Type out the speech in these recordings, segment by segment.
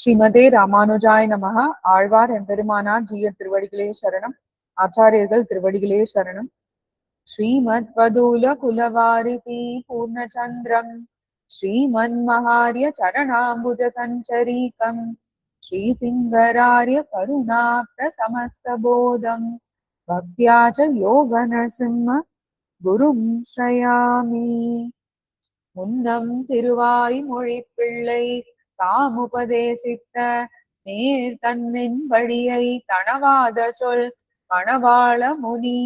ஸ்ரீமதே ராமானுஜாய நமஹ. ஆழ்வார் எம்பெருமானார் ஜீயர் திருவடிகளே சரணம். ஆச்சாரியர்கள் திருவடிகளே சரணம். ஸ்ரீமத் வதூல குலவாரிதி பூர்ணச்சந்திரம் ஸ்ரீமன்மஹார்ய சரணாம்புஜ சஞ்சரீகம் ஸ்ரீசிங்கரார்ய கருணாப்த சமஸ்தபோதம் பக்த்யா ச யோக நரசிம்ம குரும் ஸ்ரயாமி. முன்னம் திருவாய் மொழிப்பிள்ளை தாமுபதேசித்த நேர் தன்னின் வழியை தனவாத சொல் மணவாள முனி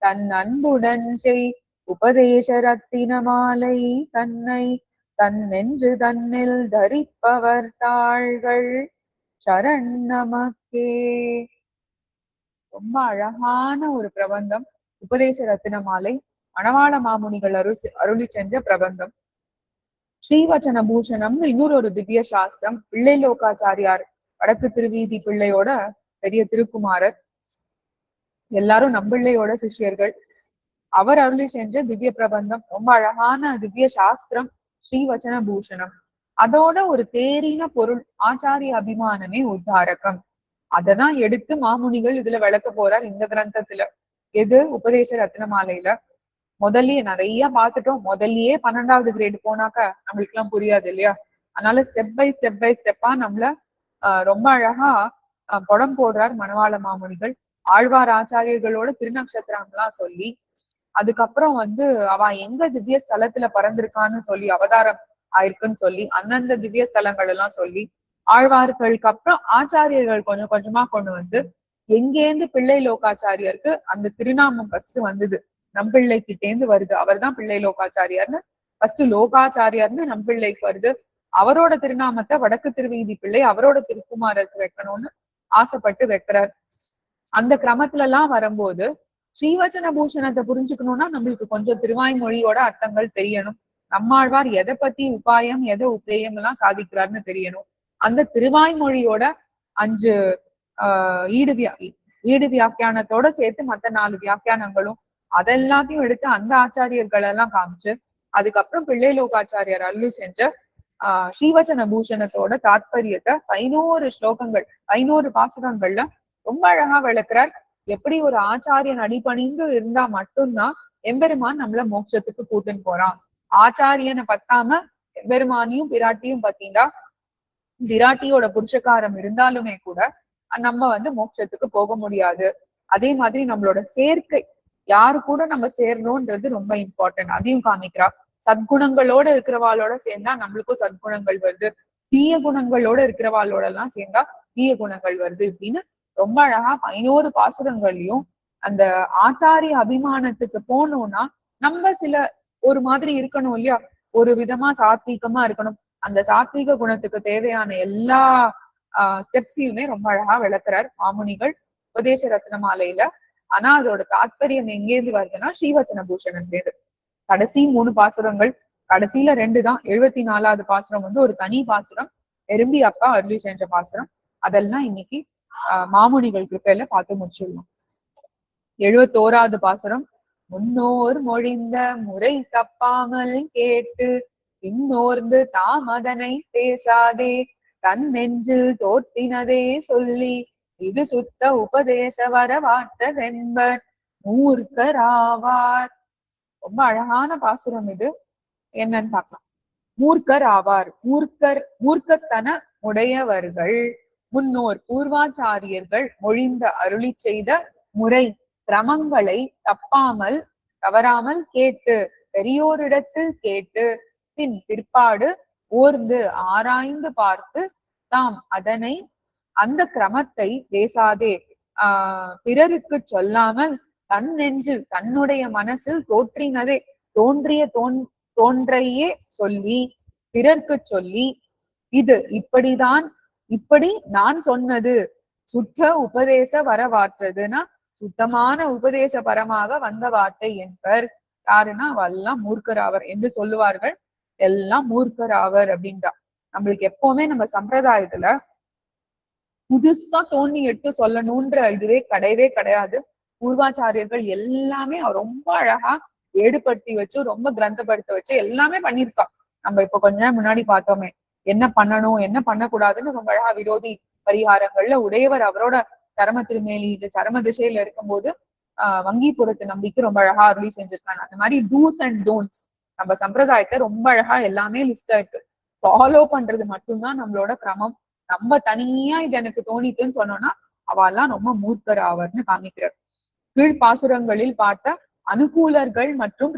தன் அன்புடன் செய் உபதேச ரத்தின மாலை தன்னை தன்னென்று தன்னில் தரிப்பவர் தாள்கள் சரண் நமக்கே. ரொம்ப அழகான ஒரு பிரபந்தம் உபதேச ரத்தின மாலை, மணவாள மாமுனிகள் அருளி சென்ற பிரபந்தம். ஸ்ரீவச்சன பூஷணம்னு இன்னொரு ஒரு திவ்ய சாஸ்திரம். பிள்ளை லோகாச்சாரியார், வடக்கு திருவீதி பிள்ளையோட பெரிய திருக்குமாரர், எல்லாரும் நம்பிள்ளையோட சிஷ்யர்கள். அவர் அருளி செஞ்ச திவ்ய பிரபந்தம், ரொம்ப அழகான திவ்ய சாஸ்திரம் ஸ்ரீவச்சன பூஷணம். அதோட ஒரு தேரின பொருள் ஆச்சாரிய அபிமானமே உத்தாரகம். அததான் எடுத்து மாமுனிகள் இதுல விளக்க போறார் இந்த கிரந்தத்துல. எது? உபதேச ரத்னமாலையில. முதல்லயே நிறைய பார்த்துட்டோம். முதல்லயே 12வது கிரேடு போனாக்க நம்மளுக்கு எல்லாம் புரியாது இல்லையா? அதனால ஸ்டெப் பை ஸ்டெப்பா நம்மள ரொம்ப அழகா படம் போடுறார் மணவாள மாமுனிகள். ஆழ்வார் ஆச்சாரியர்களோட திருநக்ஷத்திரம்லாம் சொல்லி, அதுக்கப்புறம் அவ எங்க திவ்ய ஸ்தலத்துல பறந்திருக்கான்னு சொல்லி, அவதாரம் ஆயிருக்குன்னு சொல்லி அந்தந்த திவ்ய ஸ்தலங்கள் எல்லாம் சொல்லி, ஆழ்வார்களுக்கு அப்புறம் ஆச்சாரியர்கள் கொஞ்சம் கொஞ்சமா கொண்டு எங்கேருந்து பிள்ளை லோகாச்சாரியருக்கு அந்த திருநாமம் ஃபர்ஸ்ட் வந்தது, நம்பிள்ளை கிட்டேந்து வருது. அவர் தான் பிள்ளை லோகாச்சாரியார்னு ஃபர்ஸ்ட் லோகாச்சாரியார்னு நம்பிள்ளைக்கு வருது. அவரோட திருநாமத்தை வடக்கு திருவீதி பிள்ளை அவரோட திருக்குமாரருக்கு வைக்கணும்னு ஆசைப்பட்டு வைக்கிறார். அந்த கிரமத்துல எல்லாம் வரும்போது ஸ்ரீவச்சன பூஷணத்தை புரிஞ்சுக்கணும்னா நம்மளுக்கு கொஞ்சம் திருவாய்மொழியோட அர்த்தங்கள் தெரியணும். நம்மாழ்வார் எதை பத்தி உபாயம் எதை உபேயம் எல்லாம் சாதிக்கிறார்னு தெரியணும். அந்த திருவாய்மொழியோட 5 ஈடு வியாக்கியானத்தோட சேர்த்து மத்த 4 வியாக்கியானங்களும் அதெல்லாத்தையும் எடுத்து அந்த ஆச்சாரியர்கள் எல்லாம் காமிச்சு, அதுக்கப்புறம் பிள்ளை லோகாச்சாரியார் அருளி செஞ்ச ஸ்ரீவச்சன பூஷணத்தோட தாத்பரியத்தை 11 ஸ்லோகங்கள் 11 பாசுரங்கள்ல ரொம்ப அழகா விளக்குறார். எப்படி ஒரு ஆச்சாரியன் அடிபணிந்து இருந்தா மட்டும்தான் எம்பெருமான் நம்மள மோட்சத்துக்கு கூட்டுன்னு போறான். ஆச்சாரியனை பத்தாம எம்பெருமானையும் பிராட்டியும் பத்தீங்கன்னா, பிராட்டியோட புருஷகாரம் இருந்தாலுமே கூட நம்ம மோட்சத்துக்கு போக முடியாது. அதே மாதிரி நம்மளோட சேர்க்கை, யாரு கூட நம்ம சேரணும்ன்றது ரொம்ப இம்பார்ட்டன்ட். அதையும் காமிக்கிறா. சத்குணங்களோட இருக்கிறவாளோட சேர்ந்தா நம்மளுக்கும் சத்குணங்கள் வருது, தீய குணங்களோட இருக்கிறவாளோட எல்லாம் சேர்ந்தா தீய குணங்கள் வருது இப்படின்னு ரொம்ப அழகா 11 பாசுரங்களையும் அந்த ஆச்சாரிய அபிமானத்துக்கு போனோம்னா நம்ம சில ஒரு மாதிரி இருக்கணும் இல்லையா? ஒரு விதமா சாத்வீகமா இருக்கணும். அந்த சாத்வீக குணத்துக்கு தேவையான எல்லா ஸ்டெப்ஸையுமே ரொம்ப அழகா விளக்குறார் மாமுனிகள் உபதேச ரத்னமாலையில. ஆனா அதோட தாத்பரியம் எங்கேருந்து வருதுன்னா ஸ்ரீவச்சன பூஷணம் பேரு. கடைசி 3 பாசுரங்கள், கடைசியில 2 தான். 74வது பாசுரம் ஒரு தனி பாசுரம், எறும்பி அப்பா அருளி செஞ்ச பாசுரம். அதெல்லாம் இன்னைக்கு மாமுனிகள் கிருப்பையில பார்த்து முடிச்சிடலாம். 71வது பாசுரம், முன்னோர் மொழிந்த முறை தப்பாமல் கேட்டு இன்னோர்ந்து தாமதனை பேசாதே தன் நெஞ்சில் தோற்றினதே சொல்லி இது சுத்த உபதேச வரவாட்டதென்பர் மூர்க்கராவார். ரொம்ப அழகான பாசுரம் இது. என்னன்னு பார்க்கலாம். மூர்க்கர் ஆவார். மூர்க்கத்தன உடையவர்கள், முன்னோர் பூர்வாச்சாரியர்கள் மொழிந்த அருளி செய்த முறை கிரமங்களை தவறாமல் கேட்டு, பெரியோரிடத்தில் கேட்டு, பின் பிற்பாடு ஓர்ந்து ஆராய்ந்து பார்த்து தாம் அதனை அந்த கிரமத்தை பேசாதே பிறருக்கு சொல்லாமல் தன் நெஞ்சில் தன்னுடைய மனசில் தோன்றையே சொல்லி பிறர்க்கு சொல்லி இது இப்படிதான், இப்படி நான் சொன்னது சுத்த உபதேச வரவாற்றதுன்னா சுத்தமான உபதேச பரமாக வந்த வார்த்தை என்பர். யாருன்னா அவெல்லாம் மூர்க்கராவர் என்று சொல்லுவார்கள். எல்லாம் மூர்க்கராவர் அப்படின்றா. நம்மளுக்கு எப்பவுமே நம்ம சம்பிரதாயத்துல புதுசா தோண்டி எடுத்து சொல்லணும்ன்ற இதுவே கிடையவே கிடையாது. பூர்வாச்சாரியர்கள் எல்லாமே ரொம்ப அழகா ஏடுபடுத்தி வச்சு ரொம்ப கிரந்தப்படுத்த வச்சு எல்லாமே பண்ணிருக்கா. நம்ம இப்ப கொஞ்ச நேரம் முன்னாடி பார்த்தோமே, என்ன பண்ணணும் என்ன பண்ணக்கூடாதுன்னு ரொம்ப அழகா விரோதி பரிகாரங்கள்ல உடையவர் அவரோட சரம திருமேனி இந்த சரம திசையில இருக்கும்போது வங்கிபுரத்து நம்பிக்கை ரொம்ப அழகா அருளி செஞ்சிருக்காங்க. அந்த மாதிரி டூஸ் அண்ட் டோன்ட்ஸ் நம்ம சம்பிரதாயத்தை ரொம்ப அழகா எல்லாமே லிஸ்டா இருக்கு. ஃபாலோ பண்றது மட்டும்தான் நம்மளோட கிரமம். நம்ம தனியா இது எனக்கு தோணித்துன்னு சொன்னோம்னா அவெல்லாம் ரொம்ப மூர்க்கர் ஆவர்னு காமிக்கிறார். கீழ்பாசுரங்களில் பார்த்த அனுகூலர்கள் மற்றும்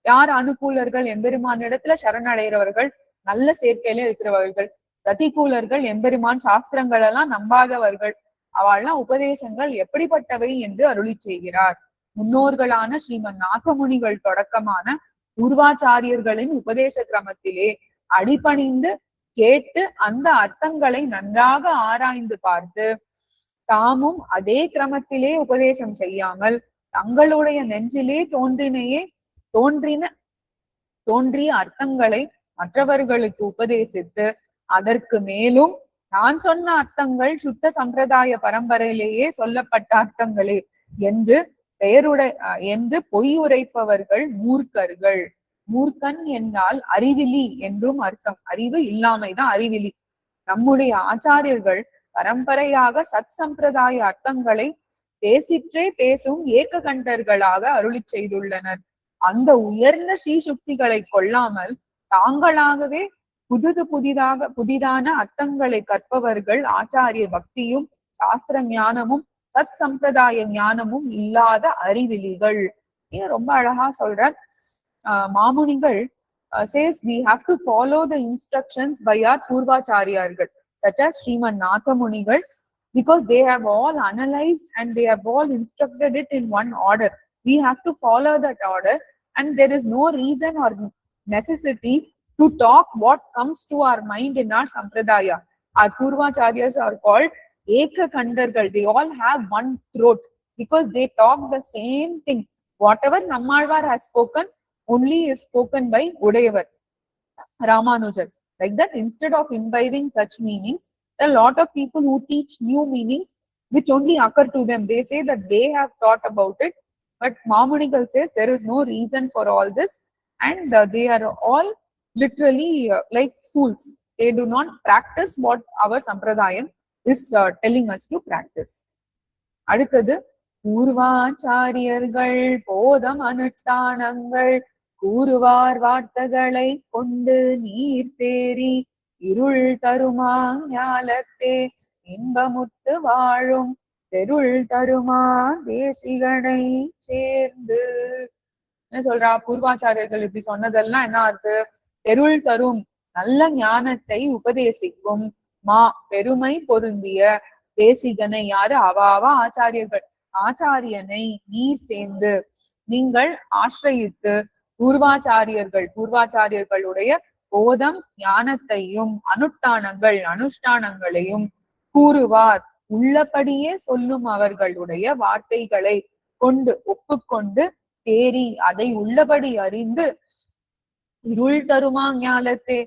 யார் அனுகூலர்கள்? எம்பெருமான் இடத்துல சரணடைகிறவர்கள், நல்ல சேர்க்கையில இருக்கிறவர்கள். பிரதிகூலர்கள் எம்பெருமான் சாஸ்திரங்கள் எல்லாம் நம்பாதவர்கள். அவள்லாம் உபதேசங்கள் எப்படிப்பட்டவை என்று அருளி செய்கிறார். முன்னோர்களான ஸ்ரீமன் நாதமுனிகள் தொடக்கமான பூர்வாச்சாரியர்களின் உபதேச கிரமத்திலே அடிபணிந்து கேட்டு அந்த அர்த்தங்களை நன்றாக ஆராய்ந்து பார்த்து தாமும் அதே கிரமத்திலே உபதேசம் செய்யாமல் தங்களுடைய நெஞ்சிலே தோன்றிய அர்த்தங்களை மற்றவர்களுக்கு உபதேசித்து அதற்கு மேலும் நான் சொன்ன அர்த்தங்கள் சுத்த சம்பிரதாய பரம்பரையிலேயே சொல்லப்பட்ட அர்த்தங்களே என்று என்று பொய் உரைப்பவர்கள் மூர்க்கர்கள். மூர்க்கன் என்றால் அறிவிலி என்றும் அர்த்தம். அறிவு இல்லாமைதான் அறிவிலி. நம்முடைய ஆச்சாரியர்கள் பரம்பரையாக சத் சம்பிரதாய அர்த்தங்களை பேசிற்றே பேசும் ஏக கண்டர்களாக அருளி செய்துள்ளனர். அந்த உயர்ந்த ஸ்ரீசுக்திகளை கொள்ளாமல் தாங்களாகவே புதிதான அர்த்தங்களை கற்பவர்கள் ஆச்சாரிய பக்தியும் சாஸ்திர ஞானமும் சத் சம்பிரதாய ஞானமும் இல்லாத அறிவிலிகள். ரொம்ப அழகா சொல்ற மாமுனிகள் says we have to follow the instructions by our purvacharyargal such as Sriman Nathamunigal because they have all analyzed and they have all instructed it in one order. We have to follow that order and there is no reason or necessity to talk what comes to our mind in our sampradaya. Our purvacharyas are called eka kandargal. They all have one throat because they talk the same thing. Whatever Nammalvar has spoken only is spoken by Udayavar, Ramanujar. Like that, instead of imbibing such meanings, there are a lot of people who teach new meanings which only occur to them. They say that they have thought about it, but Mamunigal says there is no reason for all this and they are all literally like fools. They do not practice what our sampradayam is telling us to practice. அடுத்தது பூர்வாச்சாரியர்கள் போதம் அனுஷ்டானங்கள் கூறுவார் வார்த்தைகளை கொண்டு நீர் தேறி இருள் தருமா ஞாலத்தே இன்பமுத்து வாழும் தெருள் தருமா தேசிகனை சேர்ந்து. என்ன சொல்றா? பூர்வாச்சாரியர்கள் இப்படி சொன்னதெல்லாம் என்ன ஆகுது? தெருள் தரும் நல்ல ஞானத்தை உபதேசிக்கும் பெருமை பொருந்திய தேசிகனை. யாரு? அவாவா ஆச்சாரியர்கள். ஆச்சாரியனை நீர் சேர்ந்து நீங்கள் ஆசிரயித்து பூர்வாச்சாரியர்களுடைய போதம் ஞானத்தையும் அனுஷ்டானங்களையும் கூறுவார் உள்ளபடியே சொல்லும் அவர்களுடைய வார்த்தைகளை கொண்டு ஒப்புக்கொண்டு தேறி அதை உள்ளபடி அறிந்து இருள் தருமா ஞானத்தே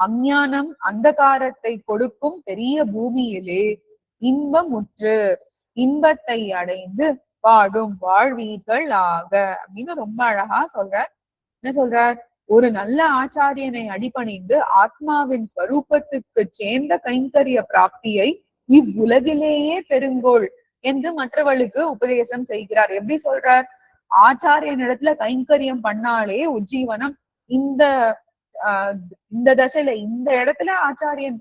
அஞ்ஞானம் அந்தகாரத்தை கொடுக்கும் பெரிய பூமியிலே இன்பமுற்று இன்பத்தை அடைந்து வாடும் வாழ்வீர்கள் ஆக அப்படின்னு ரொம்ப அழகா சொல்றார். என்ன சொல்றார்? ஒரு நல்ல ஆச்சாரியனை அடிபணிந்து ஆத்மாவின் ஸ்வரூபத்துக்கு சேர்ந்த கைங்கரிய பிராப்தியை இவ்வுலகிலேயே பெருங்கோள் என்று மற்றவர்களுக்கு உபதேசம் செய்கிறார். எப்படி சொல்றார்? ஆச்சாரியனிடத்துல கைங்கரியம் பண்ணாலே உஜ்ஜீவனம் இந்த தசையில இந்த இடத்துல ஆச்சாரியன்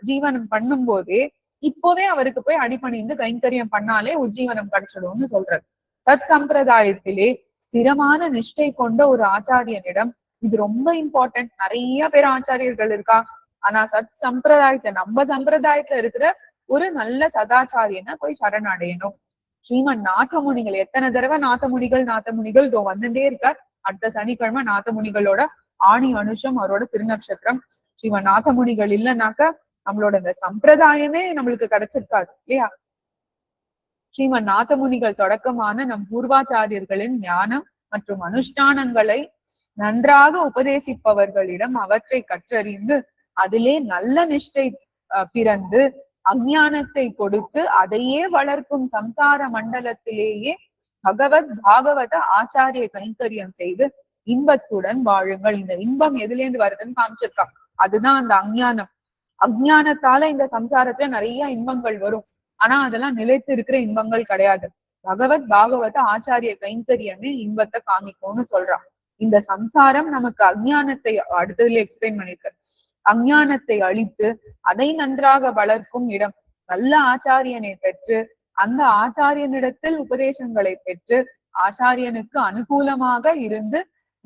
ஜீவனம் பண்ணும் போதே இப்போவே அவருக்கு போய் அடிபணிந்து கைங்கரியம் பண்ணாலே உஜ்ஜீவனம் கிடைச்சிடும்னு சொல்றாரு. சத் சம்பிரதாயத்திலே ஸ்திரமான நிஷ்டை கொண்ட ஒரு ஆச்சாரியனிடம் இது ரொம்ப இம்பார்ட்டன்ட். நிறைய பேர் ஆச்சாரியர்கள் இருக்கா, ஆனா சத் சம்பிரதாயத்தை நம்ம சம்பிரதாயத்துல இருக்கிற ஒரு நல்ல சதாச்சாரியனை போய் சரணடையணும். ஸ்ரீமன் நாதமுனிகள் எத்தனை தடவை நாதமுனிகள் இதோ வந்துட்டே இருக்கார். அடுத்த சனிக்கிழமை நாதமுனிகளோட ஆணி அனுஷம், அவரோட திருநக்ஷத்திரம். ஸ்ரீமன் நாதமுனிகள் இல்லைனாக்க நம்மளோட இந்த சம்பிரதாயமே நம்மளுக்கு கிடைச்சிருக்காது இல்லையா? ஸ்ரீமன் நாதமுனிகள் தொடக்கமான நம் பூர்வாச்சாரியர்களின் ஞானம் மற்றும் அனுஷ்டானங்களை நன்றாக உபதேசிப்பவர்களிடம் அவற்றை கற்றறிந்து அதிலே நல்ல நிஷ்டை பிறந்து அஞ்ஞானத்தை கொடுத்து அதையே வளர்க்கும் சம்சார மண்டலத்திலேயே பாகவத ஆச்சாரிய கைங்கரியம் செய்து இன்பத்துடன் வாழுங்கள். இந்த இன்பம் எதுலேருந்து வருதுன்னு காமிச்சிருக்கா. அதுதான் அந்த அஞ்ஞானம். அஞ்ஞானத்தால இந்த சம்சாரத்துல நிறைய இன்பங்கள் வரும். ஆனா அதெல்லாம் நிலைத்து இருக்கிற இன்பங்கள் கிடையாது. பகவத் பாகவத ஆச்சாரிய கைங்கரியமே இன்பத்தை காமிக்கும்னு சொல்றான். இந்த சம்சாரம் நமக்கு அஞ்ஞானத்தை அடுத்ததுல எக்ஸ்பிளைன் பண்ணிருக்க, அஞ்ஞானத்தை அழித்து அதை நன்றாக வளர்க்கும் இடம். நல்ல ஆச்சாரியனை பெற்று அந்த ஆச்சாரியனிடத்தில் உபதேசங்களை பெற்று ஆச்சாரியனுக்கு அனுகூலமாக இருந்து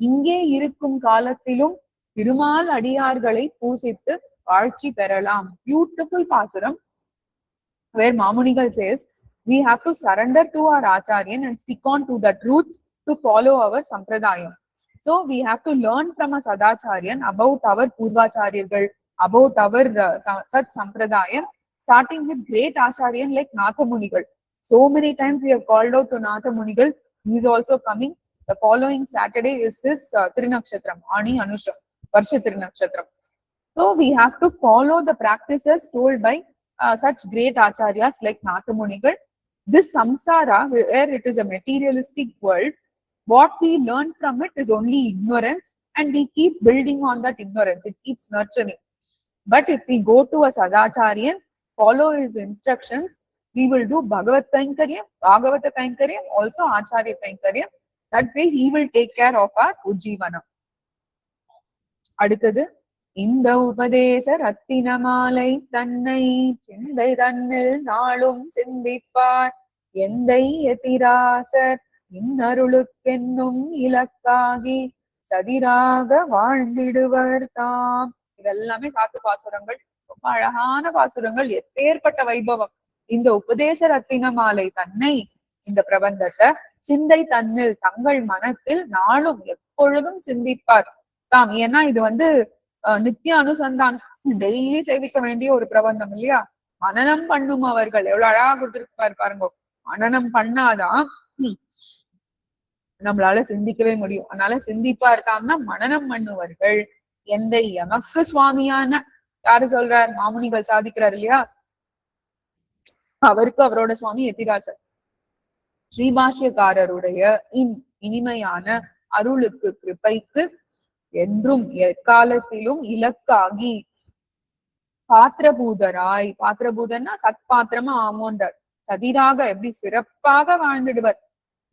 இங்கே இருக்கும் காலத்திலும் திருமால் அடியார்களை பூசித்து வாழ்ச்சி பெறலாம். பியூட்டிஃபுல் பாசுரம் where Mamunigal says we have to surrender to our acharyan and stick on to the roots to follow our sampradayam. So we have to learn from a sadacharyan about our purvacharyargal, about our sat sampradayam, starting with great acharyan like Natha Munigal. So many times we have called out to Natha Munigal. He is also coming. The following Saturday is his Trinakshatram, Ani Anusha, Varsha Trinakshatram. So we have to follow the practices told by such great acharyas like Natha Munigal. This samsara, where it is a materialistic world, what we learn from it is only ignorance, and we keep building on that ignorance. It keeps nurturing. But if we go to a sadacharyan, follow his instructions, we will do Bhagavat Kainkaryam, Bhagavata Kainkaryam, also Acharya Kainkaryam. That way he will take care of our Ujjivanam. அடுத்தது, இந்த உபதேச ரத்தின மாலை தன்னை சிந்தை தன்னில் நாளும் சிந்திப்பார் எந்தை எதிராசர் இன்னருளுக்கென்னும் இலக்காகி சதிராக வாழ்ந்திடுவர் தாம். இதெல்லாமே காத்து பாசுரங்கள், ரொம்ப அழகான பாசுரங்கள், எப்பேற்பட்ட வைபவம். இந்த உபதேச ரத்தின மாலை தன்னை, இந்த பிரபந்தத்தை சிந்தை தன்னில் தங்கள் மனத்தில் நாளும் எப்பொழுதும் சிந்திப்பார் தாம். ஏன்னா இது நித்திய அனுசந்தானம், டெய்லி சேவிக்க வேண்டிய ஒரு பிரபந்தம் இல்லையா. மனனம் பண்ணும் அவர்கள், எவ்வளவு அழகா கொடுத்திருப்பாரு பாருங்க. மனனம் பண்ணாதான் நம்மளால சிந்திக்கவே முடியும். அதனால சிந்திப்பா இருக்காங்கன்னா மனனம் பண்ணுவர்கள் எந்த எமக்கு சுவாமியான யாரு சொல்றார், மாமுனிகள் சாதிக்கிறார் இல்லையா, அவருக்கு அவரோட சுவாமி எதிராசர். ஸ்ரீபாஷ்யக்காரருடைய இனிமையான அருளுக்கு கிருபைக்கு என்றும் எக்காலத்திலும் இலக்காகி பாத்திரபூதராய், பாத்திரபூதன்னா சத்பாத்திரமா ஆமோண்டார், சதிராக எப்படி சிறப்பாக வாழ்ந்துடுவர்,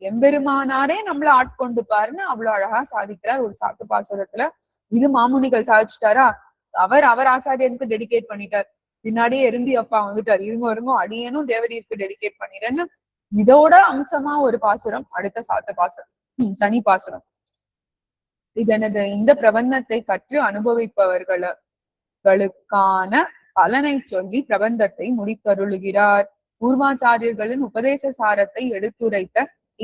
எம்பெருமானாரே நம்மள ஆட்கொண்டு பாருன்னு அவ்வளவு அழகா சாதிக்கிறார் ஒரு சாத்து பாசுரத்துல. இது மாமுனிகள் சாதிச்சுட்டாரா, அவர் ஆச்சாரியனுக்கு டெடிகேட் பண்ணிட்டார். பின்னாடியே எறும்பி அப்பா வந்துட்டார், இருங்கோ அடியனும் தேவரீருக்கு டெடிகேட் பண்ணிடுறேன்னு. இதோட அம்சமா ஒரு பாசுரம் அடுத்த சாத்த பாசுரம், தனி பாசுரம். இதனது இந்த பிரபந்தத்தை கற்று அனுபவிப்பவர்களுக்கான பலனை சொல்லி பிரபந்தத்தை முடித்தருளுகிறார். பூர்வாச்சாரியர்களின் உபதேச சாரத்தை எடுத்துரைத்த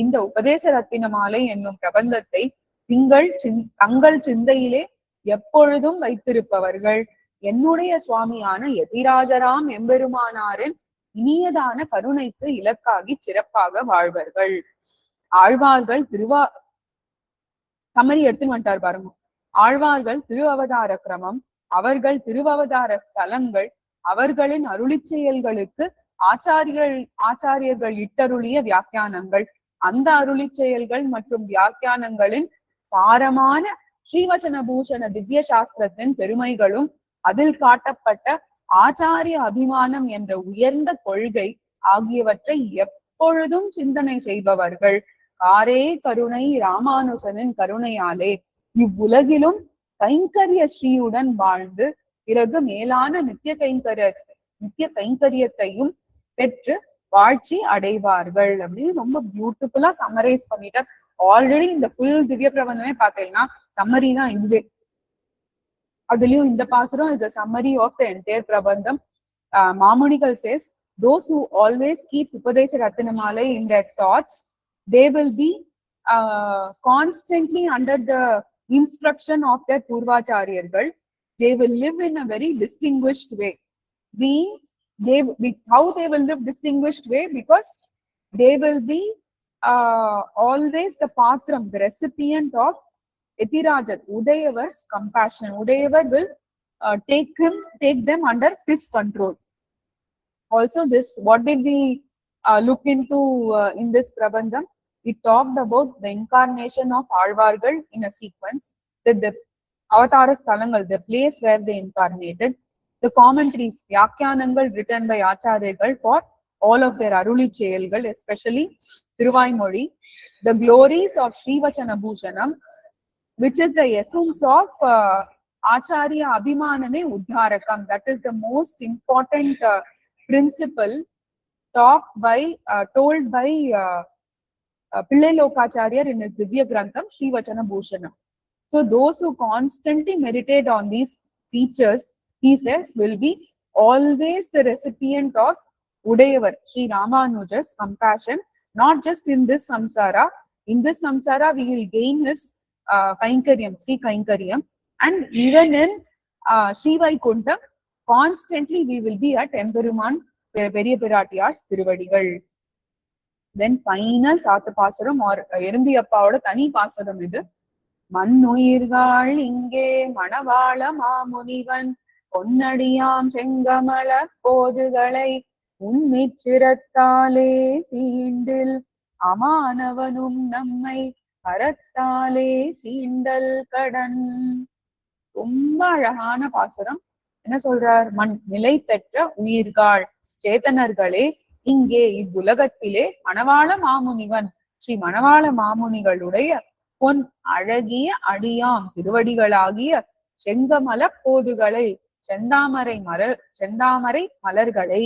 இந்த உபதேச ரத்தின மாலை என்னும் பிரபந்தத்தை தங்கள் சிந்தையிலே எப்பொழுதும் வைத்திருப்பவர்கள் என்னுடைய சுவாமியான எதிராஜராம் எம்பெருமானாரின் இனியதான கருணைக்கு இலக்காகி சிறப்பாக வாழ்வர்கள். ஆழ்வார்கள் சமரி எடுத்துன்னு வந்துட்டார் பாருங்க. ஆழ்வார்கள் திருவவதார கிரமம், அவர்கள் திருவவதார ஸ்தலங்கள், அவர்களின் அருளி செயல்களுக்கு ஆச்சாரியர்கள் இட்டருளிய வியாக்கியானங்கள், அந்த அருளி செயல்கள் மற்றும் வியாக்கியானங்களின் சாரமான ஸ்ரீவச்சன பூஷண திவ்ய சாஸ்திரத்தின் பெருமைகளும், அதில் காட்டப்பட்ட ஆச்சாரிய அபிமானம் என்ற உயர்ந்த கொள்கை ஆகியவற்றை எப்பொழுதும் சிந்தனை செய்பவர்கள் காரே கருணை ராமானுசனின் கருணையாலே இவ்வுலகிலும் கைங்கரிய ஸ்ரீயுடன் வாழ்ந்து பிறகு மேலான நித்திய கைங்கரியத்தையும் பெற்று வாழ்ச்சி அடைவார்கள் அப்படின்னு ரொம்ப பியூட்டிஃபுல்லா சம்மரைஸ் பண்ணிட்டார். ஆல்ரெடி இந்த ஃபுல் திவ்ய பிரபந்தமே பார்த்தீங்கன்னா சம்மரி தான் இதுவே. அதுலயும் இந்த பாசுரம் is a summary of the entire prabandham. Mamunigal says, those who always keep Upadesha Ratinamalai in their thoughts, they will be constantly under the instruction of their Purvacharyargal. They will live in a very distinguished way. How they will live distinguished way? Because they will be always the patram, the recipient of Etirajat, Udayavar's compassion. Udayavar will take them under his control. Also this, what did we look into in this Prabandham? We talked about the incarnation of Alvargal in a sequence, that the அவதார ஸ்தலங்கள், the place where they incarnated, the commentaries, வியாக்கியானங்கள் written by ஆச்சாரியர்கள் for all of their அருளி செயல்கள், especially Thiruvaimozhi, the glories of Srivachana பூஷணம், which is the essence of Acharya Abhimanane Uddharakam. That is the most important principle told by Pillai Lokacharya in his Divya Grantham, Srivachana Bhushanam. So those who constantly meditate on these features, he says, will be always the recipient of Udayavar, Sri Ramanuja's compassion, not just in this samsara. In this samsara, we will gain his Kainkaryam, Sri Kainkaryam, and even in Sri Vaikuntham, constantly we will be at Emperuman Periya Piratiyar's Thiruvadigal. Then final Satha Pasaram or Erumbiappaoda Thani Pasaram idu. மண்ணுயிர்கள் இங்கே மணவாள மாமுனிவன் பொன்னடியாம் செங்கமல போதுகளை உன்னிச்சிரத்தாலே தீண்டில் அமானவனும் நம்மை கரத்தாலே தீண்டல் கடன். ரொம்ப அழகான பாசுரம். என்ன சொல்றார்? நிலை பெற்ற உயிர்கள் சேத்தனர்களே, இங்கே இவ்வுலகத்திலே மணவாள மாமுனிவன் ஸ்ரீ மணவாள மாமுனிகளுடைய பொன் அழகிய அடியாம் திருவடிகளாகிய செங்கமல போதுகளை, செந்தாமரை மலர்களை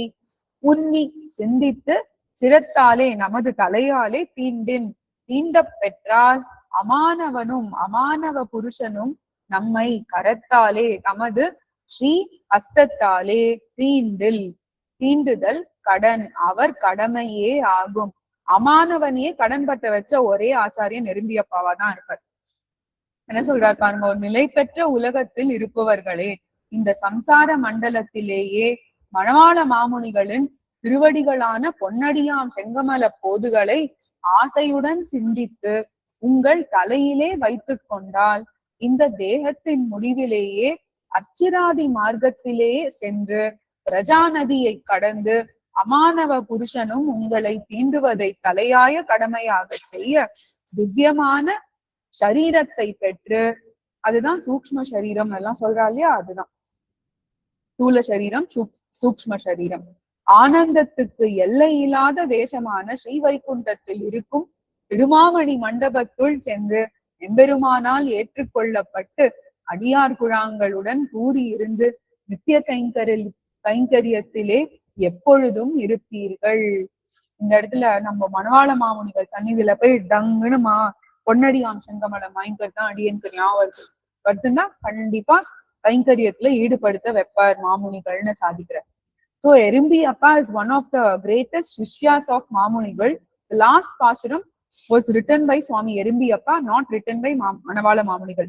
உன்னி சிந்தித்து சிரத்தாலே நமது தலையாலே தீண்ட பெற்றால் அமானவனும் அமானவ புருஷனும் நம்மை கரத்தாலே தமது ஸ்ரீ ஹஸ்தத்தாலே தீண்டுதல் கடன், அவர் கடமையே ஆகும். அமானவனையே கடன் பட்ட வச்ச ஒரே ஆச்சாரியன் நெரும்பியப்பாவா தான் இருப்பார். என்ன சொல்றார் பாருங்க, ஒரு நிலை பெற்ற உலகத்தில் இருப்பவர்களே, இந்த சம்சார மண்டலத்திலேயே மணவாள மாமுனிகளின் திருவடிகளான பொன்னடியாம் செங்கமல போதுகளை ஆசையுடன் சிந்தித்து உங்கள் தலையிலே வைத்துக் கொண்டால் இந்த தேகத்தின் முடிவிலேயே அச்சிராதி மார்க்கத்திலேயே சென்று பிரஜாநதியை கடந்து அமானவ புருஷனும் உங்களை தீண்டுவதை தலையாய கடமையாக செய்ய திவ்யமான சரீரத்தை பெற்று, அதுதான் சூக்ஷ்ம சரீரம் எல்லாம் சொல்றா இல்லையா, அதுதான் ஸ்தூல சரீரம், சூக்ஷ்ம சரீரம். ஆனந்தத்துக்கு எல்லை இல்லாத தேசமான ஸ்ரீ வைகுண்டத்தில் இருக்கும் திருமாமணி மண்டபத்துள் சென்று எம்பெருமானால் ஏற்றுக்கொள்ளப்பட்டு அடியார் குழாங்களுடன் கூடியிருந்து நித்திய கைங்கரியத்திலே எப்பொழுதும் இருப்பீர்கள். இந்த இடத்துல நம்ம மணவாள மாமுனிகள் சந்நிதியில போய் டங்குன்னு பொன்னடியாம் செங்கமலம் வாங்கிக்கிறது தான் அடியனுக்கு ஞாபகம் வருதுன்னா கண்டிப்பா கைங்கரியத்துல ஈடுபடுத்த வைப்பார் மாமுனிகள்னு சாதிக்கிறார். So Erumbiappa is one of the greatest Shishyas of Mamunigal. The last Pashuram was written by Swami Erumbiappa, not written by Manavala Mamunigal.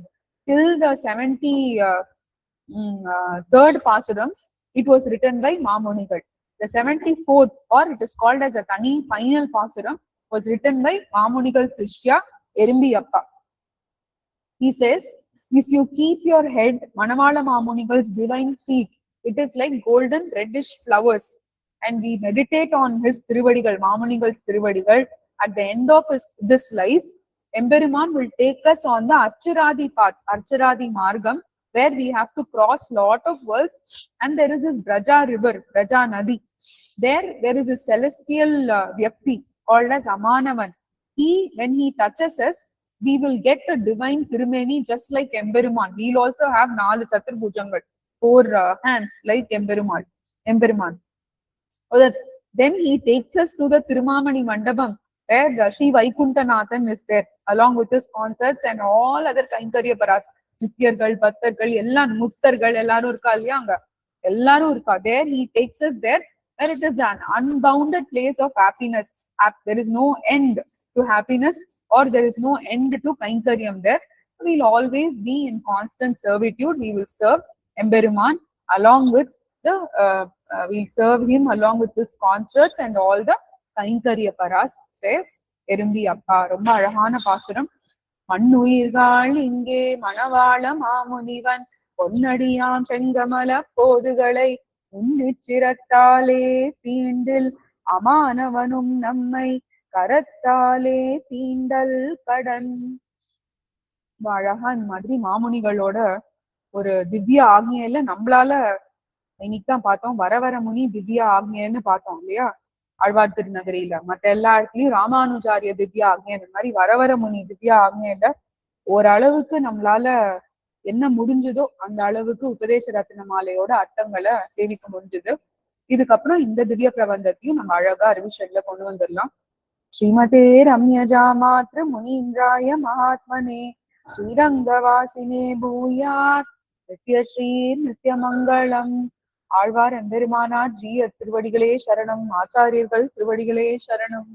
Till the 73rd Pashuram, it was written by Mamunigal. The 74th, or it is called as a Tani final Pashuram, was written by Mamunigal Shishya Erumbiappa. He says, if you keep your head Manavala Mamunigal's divine feet, it is like golden reddish flowers, and we meditate on his Thiruvadigal, Mamunigal's Thiruvadigal. At the end of this life, Emperuman will take us on the Archiradi path, Archiradi Margam, where we have to cross lot of worlds, and there is this Braja river, Braja Nadi. There is a celestial Vyakti called as Amanavan. When he touches us, we will get a divine Tirumeni just like Emperuman. We will also have 4 Chaturbhujangal, 4 hands like Emperuman. Then he takes us to the Tirumamani Mandapam, where Sri Vaikuntanathan is there, along with his concerts and all other Kainkarya Paras. Nityargal, Bhattargal, Ellan, Muttargal, Ellaru irka illaya anga. Ellaru irka. There he takes us there, where it is an unbounded place of happiness. There is no end to happiness, or there is no end to Kainkaryam there. We will always be in constant servitude. We will serve Emperuman along with we'll serve him along with this concert and all the Kainkarya Paras, says Erumbiappa. Romba azhagana paasuram. மண்ணுயிர்கள் இங்கே மணவாள மாமுனிவன் பொன்னடியாம் செங்கமல போதுகளை உன்னிச்சிரத்தாலே தீண்டில் அமானவனும் நம்மை கரத்தாலே தீண்டல் கடன். அழகா இந்த மாதிரி மாமுனிகளோட ஒரு திவ்ய ஆக்ஞையில நம்மளால இன்னைக்குதான் பார்த்தோம் வரவர முனி திவ்ய ஆக்ஞைன்னு பார்த்தோம் இல்லையா ஆழ்வார் திருநகரியில. மத்த எல்லா இடத்துலயும் ராமானுஜாரிய திவ்ய ஆக்ஞை இந்த மாதிரி வரவர முனி திவ்ய ஆக்ஞையில ஓரளவுக்கு நம்மளால என்ன முடிஞ்சதோ அந்த அளவுக்கு உபதேச ரத்ன மாலையோட அர்த்தங்களை சேவிக்க முடிஞ்சது. இதுக்கப்புறம் இந்த திவ்ய பிரபந்தத்தையும் நம்ம அழகா ரிவிஷன்ல கொண்டு வந்துடலாம். ஸ்ரீமதே ரம்யஜா மாத்ரு முனீந்திராய மகாத்மனே ஸ்ரீரங்கவாசினே பூயாத் நித்யஸ்ரீ நித்யமங்கலம். ஆழ்வார் எம்பெருமானார் ஜீயர் திருவடிகளே சரணம். ஆச்சாரியர்கள் திருவடிகளே சரணம்.